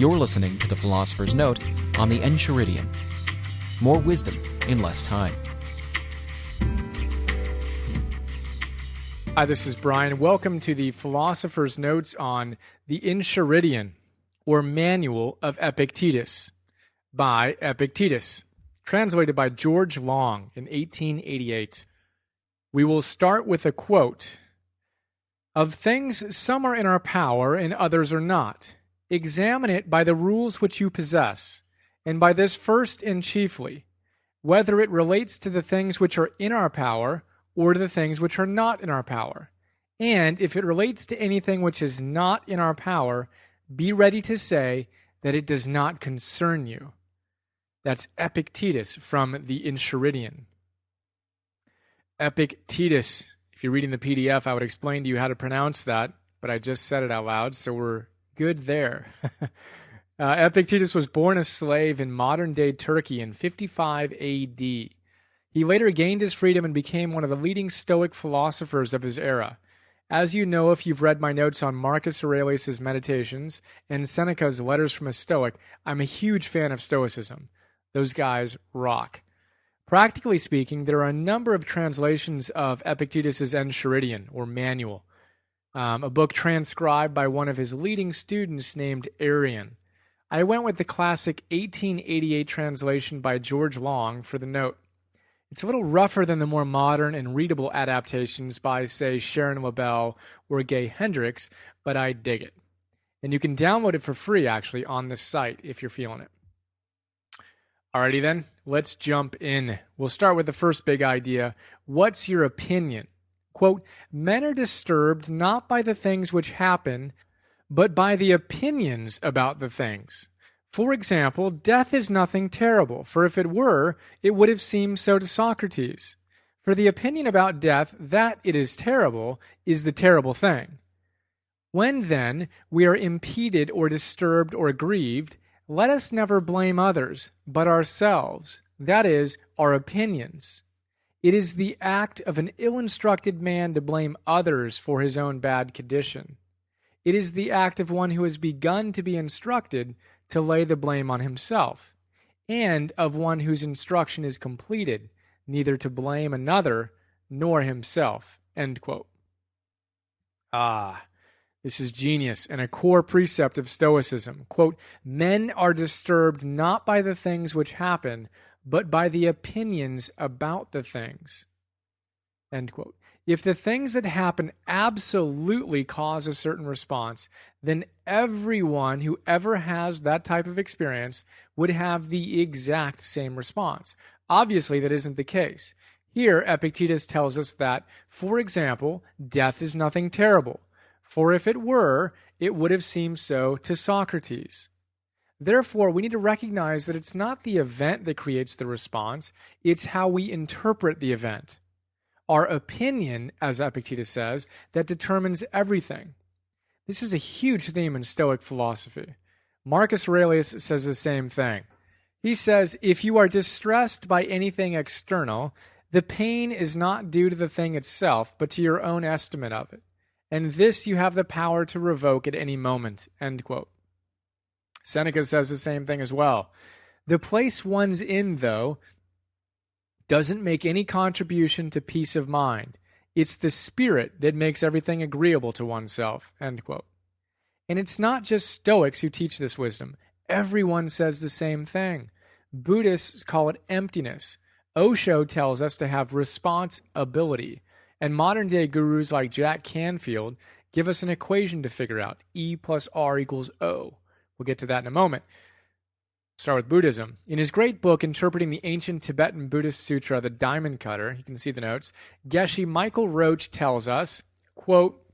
You're listening to the Philosopher's Note on the Enchiridion. More wisdom in less time. Hi, this is Brian. Welcome to the Philosopher's Notes on the Enchiridion, or Manual of Epictetus, by Epictetus, translated by George Long in 1888. We will start with a quote. "Of things some are in our power and others are not. Examine it by the rules which you possess, and by this first and chiefly, whether it relates to the things which are in our power or to the things which are not in our power. And if it relates to anything which is not in our power, be ready to say that it does not concern you." That's Epictetus from the Enchiridion. Epictetus. If you're reading the PDF, I would explain to you how to pronounce that, but I just said it out loud, so we're good there. Epictetus was born a slave in modern-day Turkey in 55 AD. He later gained his freedom and became one of the leading Stoic philosophers of his era. As you know, if you've read my notes on Marcus Aurelius' Meditations and Seneca's Letters from a Stoic, I'm a huge fan of Stoicism. Those guys rock. Practically speaking, there are a number of translations of Epictetus' Enchiridion, or Manual, a book transcribed by one of his leading students named Arrian. I went with the classic 1888 translation by George Long for the note. It's a little rougher than the more modern and readable adaptations by, say, Sharon LaBelle or Gay Hendricks, but I dig it. And you can download it for free, actually, on this site if you're feeling it. Alrighty then, let's jump in. We'll start with the first big idea. What's your opinion? Quote, "Men are disturbed not by the things which happen, but by the opinions about the things. For example, death is nothing terrible, for if it were, it would have seemed so to Socrates. For the opinion about death, that it is terrible, is the terrible thing. When, then, we are impeded or disturbed or grieved, let us never blame others, but ourselves, that is, our opinions. It is the act of an ill-instructed man to blame others for his own bad condition. It is the act of one who has begun to be instructed to lay the blame on himself, and of one whose instruction is completed, neither to blame another nor himself." End quote. This is genius and a core precept of Stoicism. Quote, "Men are disturbed not by the things which happen, but by the opinions about the things." End quote. If the things that happen absolutely cause a certain response, then everyone who ever has that type of experience would have the exact same response. Obviously, that isn't the case. Here, Epictetus tells us that, for example, death is nothing terrible. For if it were, it would have seemed so to Socrates. Therefore, we need to recognize that it's not the event that creates the response, it's how we interpret the event. Our opinion, as Epictetus says, that determines everything. This is a huge theme in Stoic philosophy. Marcus Aurelius says the same thing. He says, if you are distressed by anything external, the pain is not due to the thing itself, but to your own estimate of it. And this you have the power to revoke at any moment. End quote. Seneca says the same thing as well. The place one's in, though, doesn't make any contribution to peace of mind. It's the spirit that makes everything agreeable to oneself. End quote. And it's not just Stoics who teach this wisdom. Everyone says the same thing. Buddhists call it emptiness. Osho tells us to have responsibility. And modern-day gurus like Jack Canfield give us an equation to figure out. E plus R equals O. We'll get to that in a moment. Start with Buddhism. In his great book, Interpreting the Ancient Tibetan Buddhist Sutra, The Diamond Cutter, you can see the notes, Geshe Michael Roach tells us, quote,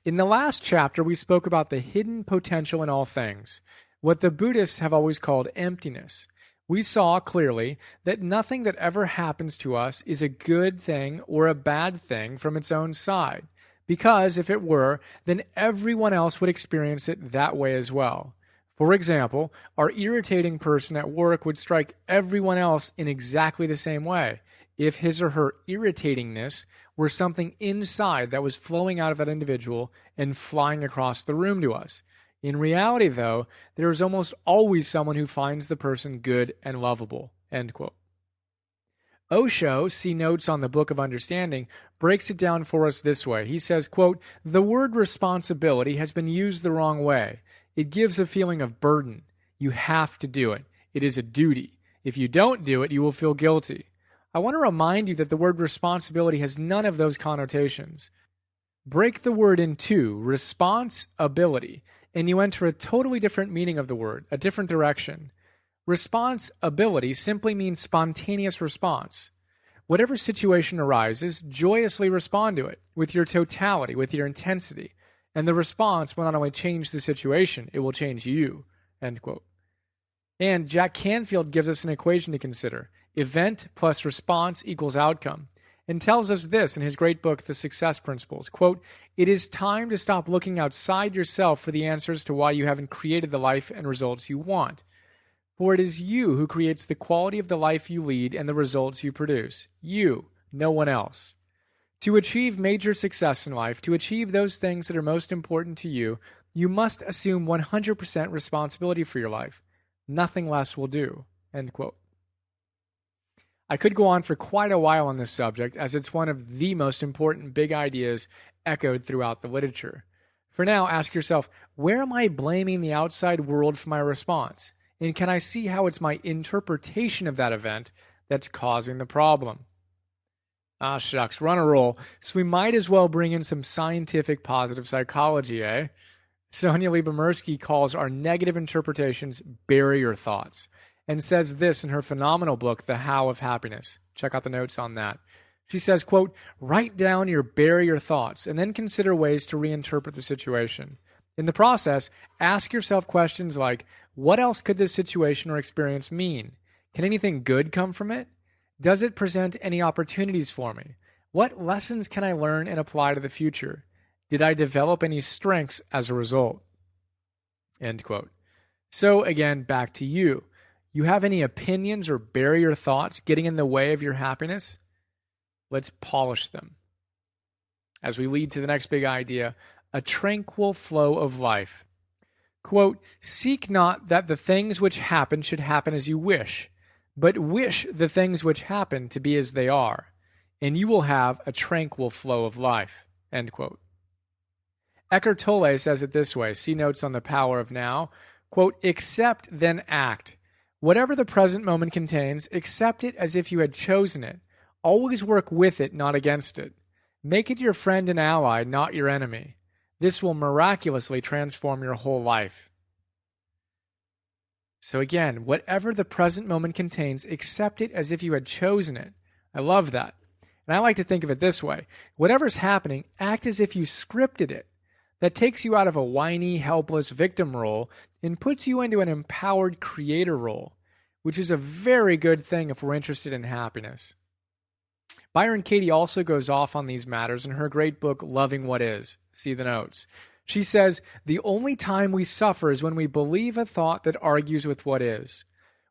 "In the last chapter, we spoke about the hidden potential in all things, what the Buddhists have always called emptiness. We saw clearly that nothing that ever happens to us is a good thing or a bad thing from its own side, because if it were, then everyone else would experience it that way as well. For example, our irritating person at work would strike everyone else in exactly the same way, if his or her irritatingness were something inside that was flowing out of that individual and flying across the room to us. In reality, though, there is almost always someone who finds the person good and lovable." End quote. Osho, see notes on the Book of Understanding, breaks it down for us this way. He says, quote, "The word responsibility has been used the wrong way. It gives a feeling of burden. You have to do it. It is a duty. If you don't do it, you will feel guilty. I want to remind you that the word responsibility has none of those connotations. Break the word in two, responsibility, and you enter a totally different meaning of the word, a different direction. Responsibility simply means spontaneous response. Whatever situation arises, joyously respond to it with your totality, with your intensity. And the response will not only change the situation, it will change you." End quote. And Jack Canfield gives us an equation to consider. Event plus response equals outcome. And tells us this in his great book, The Success Principles. Quote, "It is time to stop looking outside yourself for the answers to why you haven't created the life and results you want. For it is you who creates the quality of the life you lead and the results you produce. You, no one else. To achieve major success in life, to achieve those things that are most important to you, you must assume 100% responsibility for your life. Nothing less will do." End quote. I could go on for quite a while on this subject, as it's one of the most important big ideas echoed throughout the literature. For now, ask yourself, where am I blaming the outside world for my response? And can I see how it's my interpretation of that event that's causing the problem? Ah, shucks, we're on a roll, so we might as well bring in some scientific positive psychology, eh? Sonia Lyubomirsky calls our negative interpretations barrier thoughts, and says this in her phenomenal book, The How of Happiness. Check out the notes on that. She says, quote, "Write down your barrier thoughts and then consider ways to reinterpret the situation. In the process, ask yourself questions like, what else could this situation or experience mean? Can anything good come from it? Does it present any opportunities for me? What lessons can I learn and apply to the future? Did I develop any strengths as a result?" End quote. So again, back to you. You have any opinions or barrier thoughts getting in the way of your happiness? Let's polish them. As we lead to the next big idea, a tranquil flow of life. Quote, "Seek not that the things which happen should happen as you wish, but wish the things which happen to be as they are, and you will have a tranquil flow of life." End quote. Eckhart Tolle says it this way, see notes on the power of now, quote, "Accept, then act. Whatever the present moment contains, accept it as if you had chosen it. Always work with it, not against it. Make it your friend and ally, not your enemy. This will miraculously transform your whole life." So again, whatever the present moment contains, accept it as if you had chosen it. I love that. And I like to think of it this way. Whatever's happening, act as if you scripted it. That takes you out of a whiny, helpless victim role and puts you into an empowered creator role, which is a very good thing if we're interested in happiness. Byron Katie also goes off on these matters in her great book, Loving What Is. See the notes. She says, "The only time we suffer is when we believe a thought that argues with what is.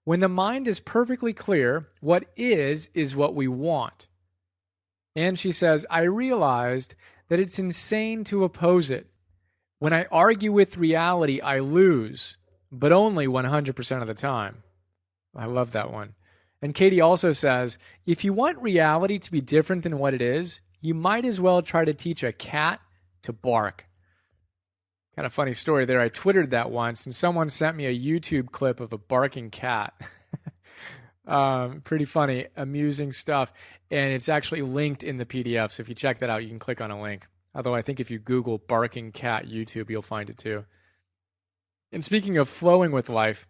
When the mind is perfectly clear, what is what we want." And she says, "I realized that it's insane to oppose it. When I argue with reality, I lose, but only 100% of the time." I love that one. And Katie also says, "If you want reality to be different than what it is, you might as well try to teach a cat to bark." Kind of funny story there. I Twittered that once, and someone sent me a YouTube clip of a barking cat. Pretty funny, amusing stuff. And it's actually linked in the PDF. So if you check that out, you can click on a link. Although I think if you Google barking cat YouTube, you'll find it too. And speaking of flowing with life,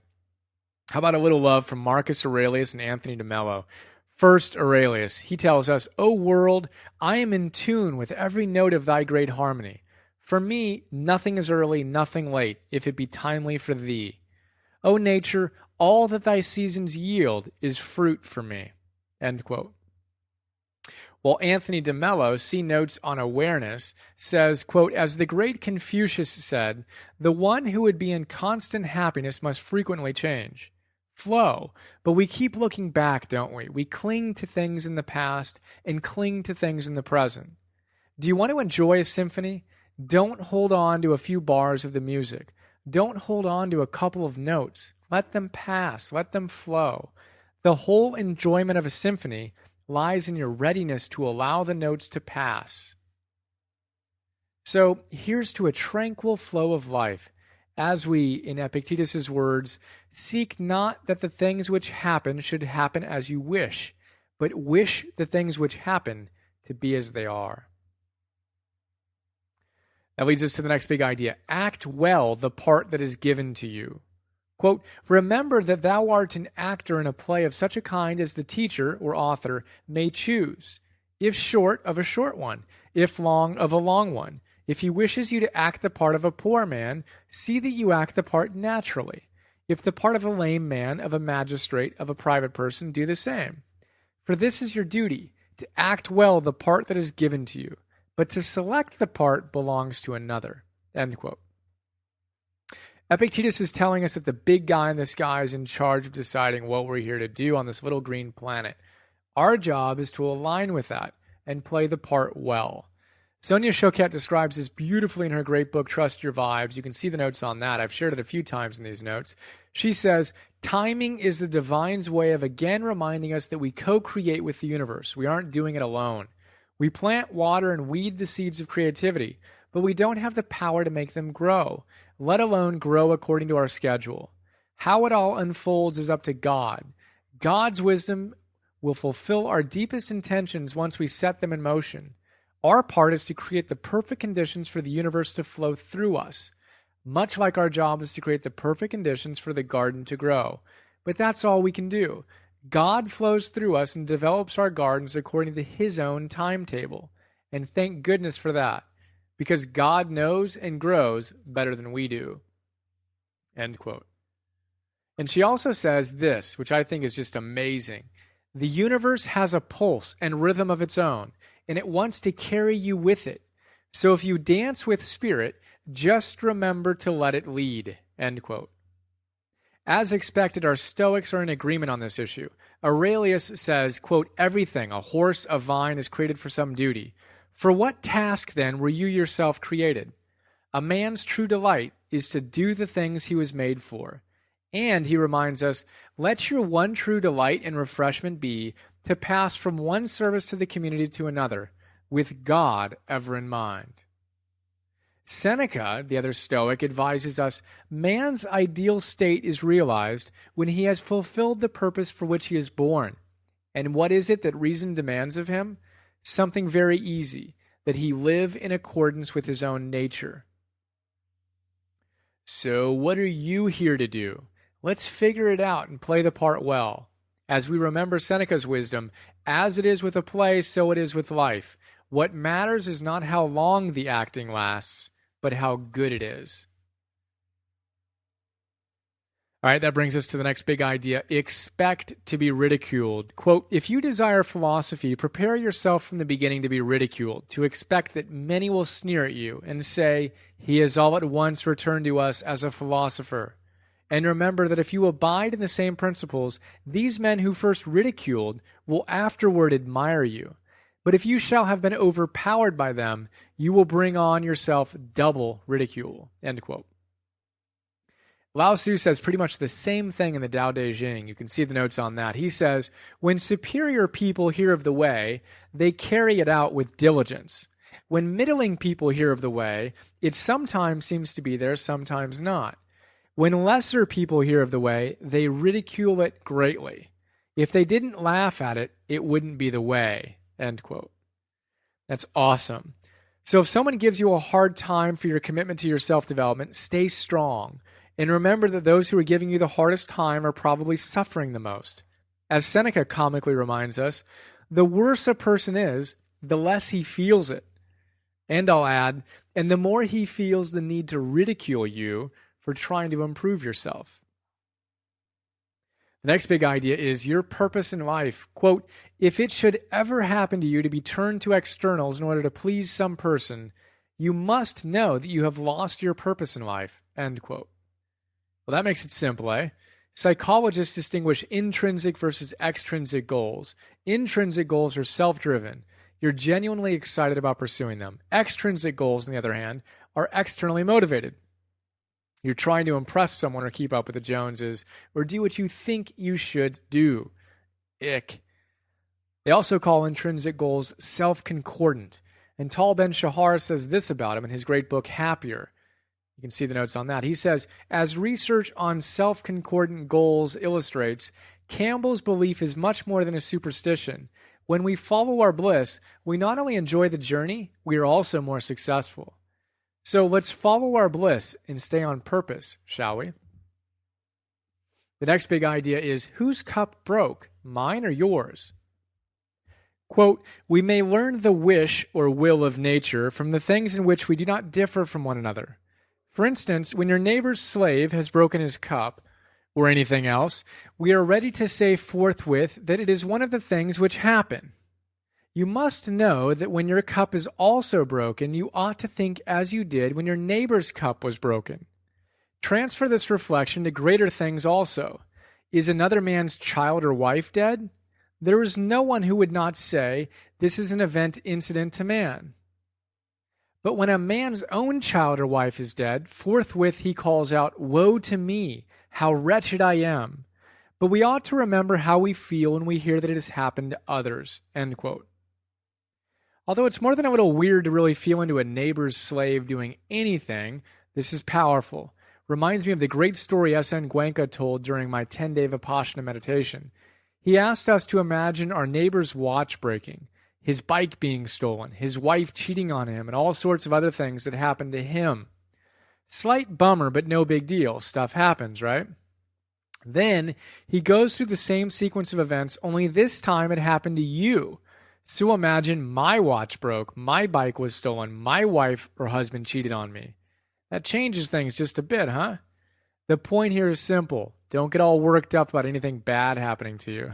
how about a little love from Marcus Aurelius and Anthony de Mello? First, Aurelius, he tells us, "O world, I am in tune with every note of thy great harmony. For me, nothing is early, nothing late, if it be timely for thee. O nature, all that thy seasons yield is fruit for me." End quote. While Anthony de Mello, see notes on awareness, says, quote, "As the great Confucius said, the one who would be in constant happiness must frequently change. Flow. But we keep looking back, don't we? We cling to things in the past and cling to things in the present. Do you want to enjoy a symphony? Don't hold on to a few bars of the music. Don't hold on to a couple of notes. Let them pass. Let them flow. The whole enjoyment of a symphony lies in your readiness to allow the notes to pass. So here's to a tranquil flow of life, as we, in Epictetus's words, seek not that the things which happen should happen as you wish, but wish the things which happen to be as they are. That leads us to the next big idea. Act well the part that is given to you. Quote, remember that thou art an actor in a play of such a kind as the teacher or author may choose, if short, of a short one, if long, of a long one. If he wishes you to act the part of a poor man, see that you act the part naturally. If the part of a lame man, of a magistrate, of a private person, do the same. For this is your duty, to act well the part that is given to you, but to select the part belongs to another. End quote. Epictetus is telling us that the big guy in the sky is in charge of deciding what we're here to do on this little green planet. Our job is to align with that and play the part well. Sonia Choquette describes this beautifully in her great book, Trust Your Vibes. You can see the notes on that. I've shared it a few times in these notes. She says, timing is the divine's way of again reminding us that we co-create with the universe. We aren't doing it alone. We plant, water, and weed the seeds of creativity, but we don't have the power to make them grow, let alone grow according to our schedule. How it all unfolds is up to God. God's wisdom will fulfill our deepest intentions once we set them in motion. Our part is to create the perfect conditions for the universe to flow through us, much like our job is to create the perfect conditions for the garden to grow. But that's all we can do. God flows through us and develops our gardens according to his own timetable. And thank goodness for that, because God knows and grows better than we do. End quote. And she also says this, which I think is just amazing. The universe has a pulse and rhythm of its own, and it wants to carry you with it. So if you dance with spirit, just remember to let it lead. End quote. As expected, our Stoics are in agreement on this issue. Aurelius says, quote, everything, a horse, a vine, is created for some duty. For what task, then, were you yourself created? A man's true delight is to do the things he was made for. And, he reminds us, let your one true delight and refreshment be to pass from one service to the community to another, with God ever in mind. Seneca, the other Stoic, advises us, man's ideal state is realized when he has fulfilled the purpose for which he is born. And what is it that reason demands of him? Something very easy, that he live in accordance with his own nature. So what are you here to do? Let's figure it out and play the part well. As we remember Seneca's wisdom, as it is with a play, so it is with life. What matters is not how long the acting lasts, but how good it is. All right, that brings us to the next big idea. Expect to be ridiculed. Quote, if you desire philosophy, prepare yourself from the beginning to be ridiculed, to expect that many will sneer at you and say, he has all at once returned to us as a philosopher. And remember that if you abide in the same principles, these men who first ridiculed will afterward admire you. But if you shall have been overpowered by them, you will bring on yourself double ridicule. End quote. Lao Tzu says pretty much the same thing in the Tao Te Ching. You can see the notes on that. He says, when superior people hear of the way, they carry it out with diligence. When middling people hear of the way, it sometimes seems to be there, sometimes not. When lesser people hear of the way, they ridicule it greatly. If they didn't laugh at it, it wouldn't be the way. End quote. That's awesome. So if someone gives you a hard time for your commitment to your self-development, stay strong. And remember that those who are giving you the hardest time are probably suffering the most. As Seneca comically reminds us, the worse a person is, the less he feels it. And I'll add, and the more he feels the need to ridicule you for trying to improve yourself. The next big idea is your purpose in life. Quote, if it should ever happen to you to be turned to externals in order to please some person, you must know that you have lost your purpose in life. End quote. Well, that makes it simple, eh? Psychologists distinguish intrinsic versus extrinsic goals. Intrinsic goals are self-driven. You're genuinely excited about pursuing them. Extrinsic goals, on the other hand, are externally motivated. You're trying to impress someone or keep up with the Joneses or do what you think you should do. Ick. They also call intrinsic goals self-concordant. And Tal Ben-Shahar says this about him in his great book, Happier. You can see the notes on that. He says, as research on self-concordant goals illustrates, Campbell's belief is much more than a superstition. When we follow our bliss, we not only enjoy the journey, we are also more successful. So let's follow our bliss and stay on purpose, shall we? The next big idea is, whose cup broke, mine or yours? Quote, we may learn the wish or will of nature from the things in which we do not differ from one another. For instance, when your neighbor's slave has broken his cup, or anything else, we are ready to say forthwith that it is one of the things which happen. You must know that when your cup is also broken, you ought to think as you did when your neighbor's cup was broken. Transfer this reflection to greater things also. Is another man's child or wife dead? There is no one who would not say, this is an event incident to man. But when a man's own child or wife is dead, forthwith he calls out, woe to me, how wretched I am. But we ought to remember how we feel when we hear that it has happened to others. End quote. Although it's more than a little weird to really feel into a neighbor's slave doing anything, this is powerful. Reminds me of the great story S.N. Guenca told during my 10-day Vipassana meditation. He asked us to imagine our neighbor's watch breaking, his bike being stolen, his wife cheating on him, and all sorts of other things that happened to him. Slight bummer, but no big deal. Stuff happens, right? Then he goes through the same sequence of events, only this time it happened to you. So imagine my watch broke, my bike was stolen, my wife or husband cheated on me. That changes things just a bit, huh? The point here is simple. Don't get all worked up about anything bad happening to you.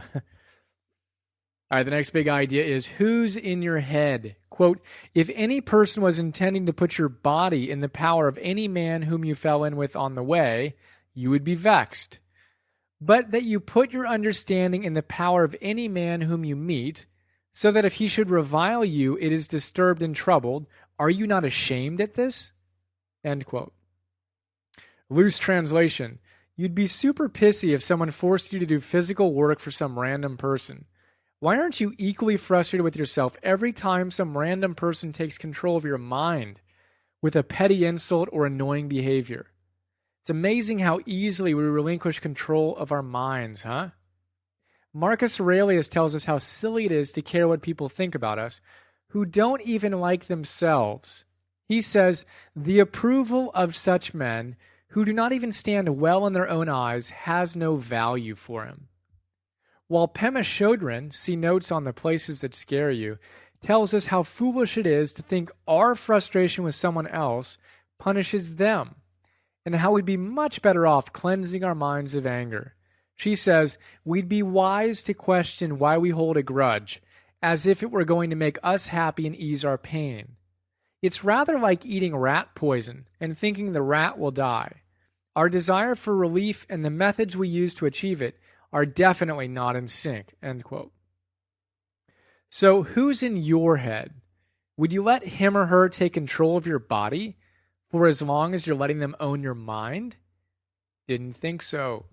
All right, the next big idea is who's in your head? Quote, if any person was intending to put your body in the power of any man whom you fell in with on the way, you would be vexed. But that you put your understanding in the power of any man whom you meet, so that if he should revile you, it is disturbed and troubled, are you not ashamed at this? End quote. Loose translation, you'd be super pissy if someone forced you to do physical work for some random person. Why aren't you equally frustrated with yourself every time some random person takes control of your mind with a petty insult or annoying behavior? It's amazing how easily we relinquish control of our minds, huh? Marcus Aurelius tells us how silly it is to care what people think about us, who don't even like themselves. He says, the approval of such men who do not even stand well in their own eyes has no value for him. While Pema Chodron, see notes on the places that scare you, tells us how foolish it is to think our frustration with someone else punishes them, and how we'd be much better off cleansing our minds of anger. She says, we'd be wise to question why we hold a grudge, as if it were going to make us happy and ease our pain. It's rather like eating rat poison and thinking the rat will die. Our desire for relief and the methods we use to achieve it are definitely not in sync, end quote. So who's in your head? Would you let him or her take control of your body for as long as you're letting them own your mind? Didn't think so.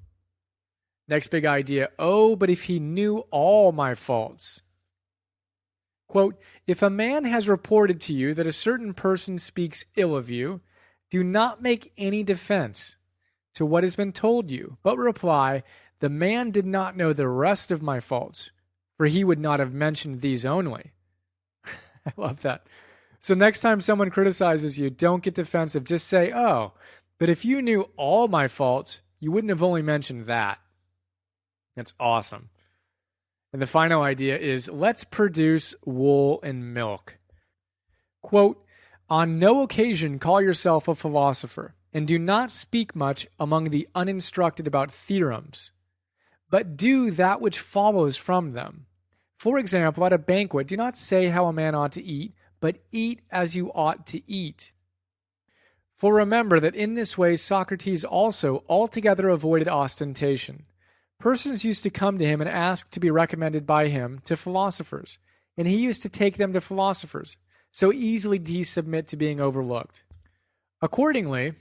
Next big idea, oh, but if he knew all my faults. Quote, if a man has reported to you that a certain person speaks ill of you, do not make any defense to what has been told you, but reply, the man did not know the rest of my faults, for he would not have mentioned these only. I love that. So next time someone criticizes you, don't get defensive. Just say, oh, but if you knew all my faults, you wouldn't have only mentioned that. That's awesome. And the final idea is, let's produce wool and milk. Quote, on no occasion call yourself a philosopher, and do not speak much among the uninstructed about theorems, but do that which follows from them. For example, at a banquet, do not say how a man ought to eat, but eat as you ought to eat. For remember that in this way Socrates also altogether avoided ostentation. Persons used to come to him and ask to be recommended by him to philosophers, and he used to take them to philosophers. So easily did he submit to being overlooked. Accordingly,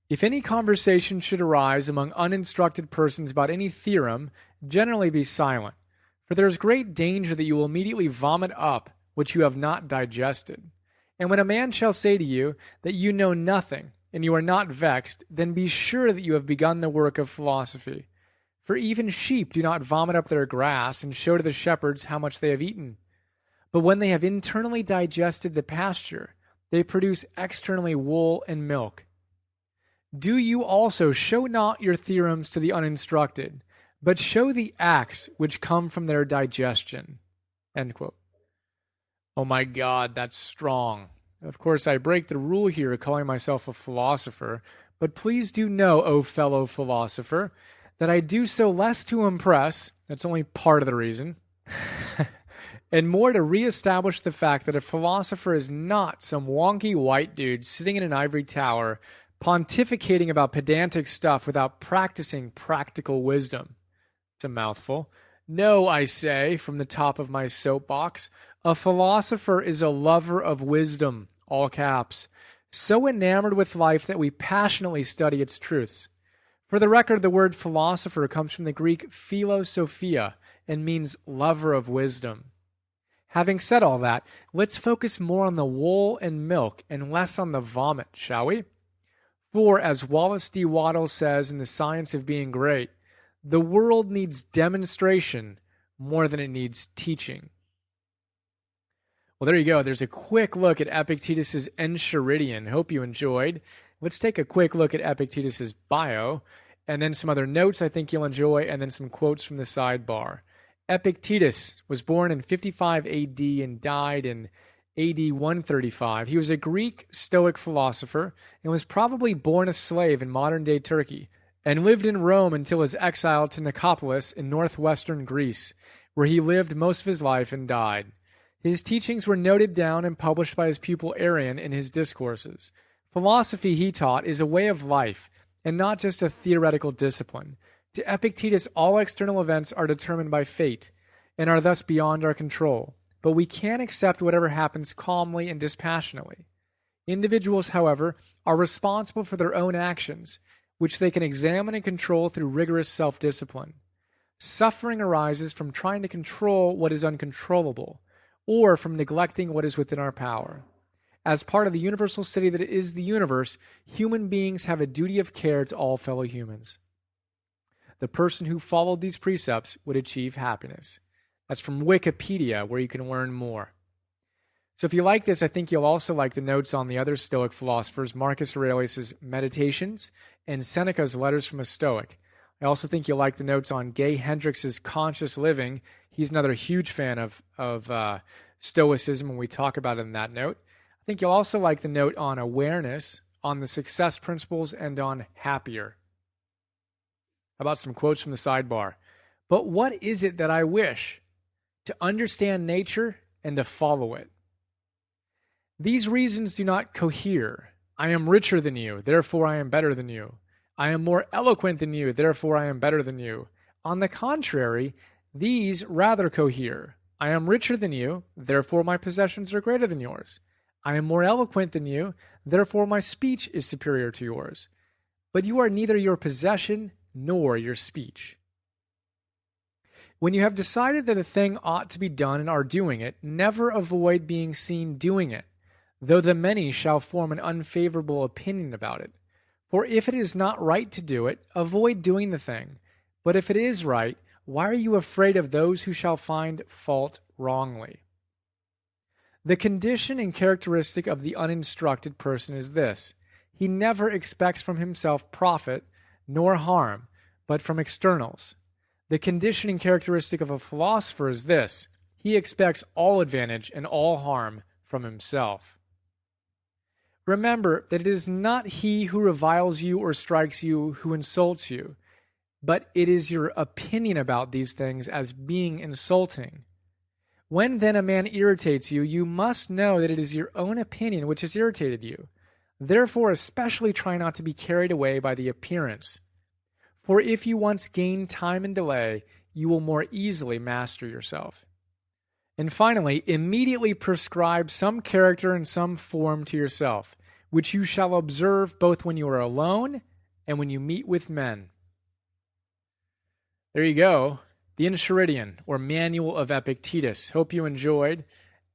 If any conversation should arise among uninstructed persons about any theorem, generally be silent, for there is great danger that you will immediately vomit up which you have not digested. And when a man shall say to you that you know nothing, and you are not vexed, then be sure that you have begun the work of philosophy. For even sheep do not vomit up their grass and show to the shepherds how much they have eaten. But when they have internally digested the pasture, they produce externally wool and milk. Do you also show not your theorems to the uninstructed, but show the acts which come from their digestion. End quote. Oh my God, that's strong. Of course, I break the rule here calling myself a philosopher, but please do know, O fellow philosopher, that I do so less to impress, that's only part of the reason, and more to reestablish the fact that a philosopher is not some wonky white dude sitting in an ivory tower pontificating about pedantic stuff without practicing practical wisdom. It's a mouthful. No, I say, from the top of my soapbox, a philosopher is a lover of wisdom, all caps, so enamored with life that we passionately study its truths. For the record, the word philosopher comes from the Greek philosophia and means lover of wisdom. Having said all that, let's focus more on the wool and milk and less on the vomit, shall we? For, as Wallace D. Waddell says in The Science of Being Great, the world needs demonstration more than it needs teaching. Well, there you go. There's a quick look at Epictetus' Enchiridion. Hope you enjoyed. Let's take a quick look at Epictetus' bio, and then some other notes I think you'll enjoy, and then some quotes from the sidebar. Epictetus was born in 55 AD and died in AD 135. He was a Greek Stoic philosopher and was probably born a slave in modern-day Turkey and lived in Rome until his exile to Nicopolis in northwestern Greece, where he lived most of his life and died. His teachings were noted down and published by his pupil Arrian in his discourses. Philosophy, he taught, is a way of life and not just a theoretical discipline. To Epictetus, all external events are determined by fate and are thus beyond our control, but we can accept whatever happens calmly and dispassionately. Individuals, however, are responsible for their own actions, which they can examine and control through rigorous self-discipline. Suffering arises from trying to control what is uncontrollable, or from neglecting what is within our power. As part of the universal city that is the universe, human beings have a duty of care to all fellow humans. The person who followed these precepts would achieve happiness. That's from Wikipedia, where you can learn more. So if you like this, I think you'll also like the notes on the other Stoic philosophers, Marcus Aurelius' Meditations and Seneca's Letters from a Stoic. I also think you'll like the notes on Gay Hendricks' Conscious Living. He's another huge fan of Stoicism, and we talk about it in that note. I think you'll also like the note on awareness, on the success principles, and on happier. How about some quotes from the sidebar? But what is it that I wish? To understand nature and to follow it. These reasons do not cohere. I am richer than you, therefore I am better than you. I am more eloquent than you, therefore I am better than you. On the contrary, these rather cohere. I am richer than you, therefore my possessions are greater than yours. I am more eloquent than you, therefore my speech is superior to yours. But you are neither your possession nor your speech. When you have decided that a thing ought to be done and are doing it, never avoid being seen doing it, though the many shall form an unfavorable opinion about it. For if it is not right to do it, avoid doing the thing. But if it is right, why are you afraid of those who shall find fault wrongly? The condition and characteristic of the uninstructed person is this: he never expects from himself profit nor harm, but from externals. The condition and characteristic of a philosopher is this: he expects all advantage and all harm from himself. Remember that it is not he who reviles you or strikes you who insults you, but it is your opinion about these things as being insulting. When then a man irritates you, you must know that it is your own opinion which has irritated you. Therefore, especially try not to be carried away by the appearance. For if you once gain time and delay, you will more easily master yourself. And finally, immediately prescribe some character and some form to yourself, which you shall observe both when you are alone and when you meet with men. There you go. The Enchiridion, or Manual of Epictetus. Hope you enjoyed,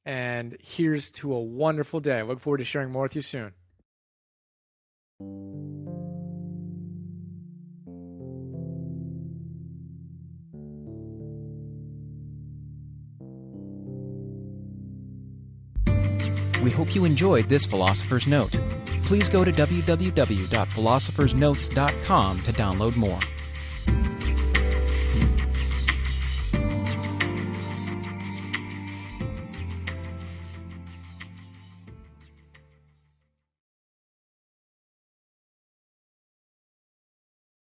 and here's to a wonderful day. I look forward to sharing more with you soon. We hope you enjoyed this Philosopher's Note. Please go to www.philosophersnotes.com to download more.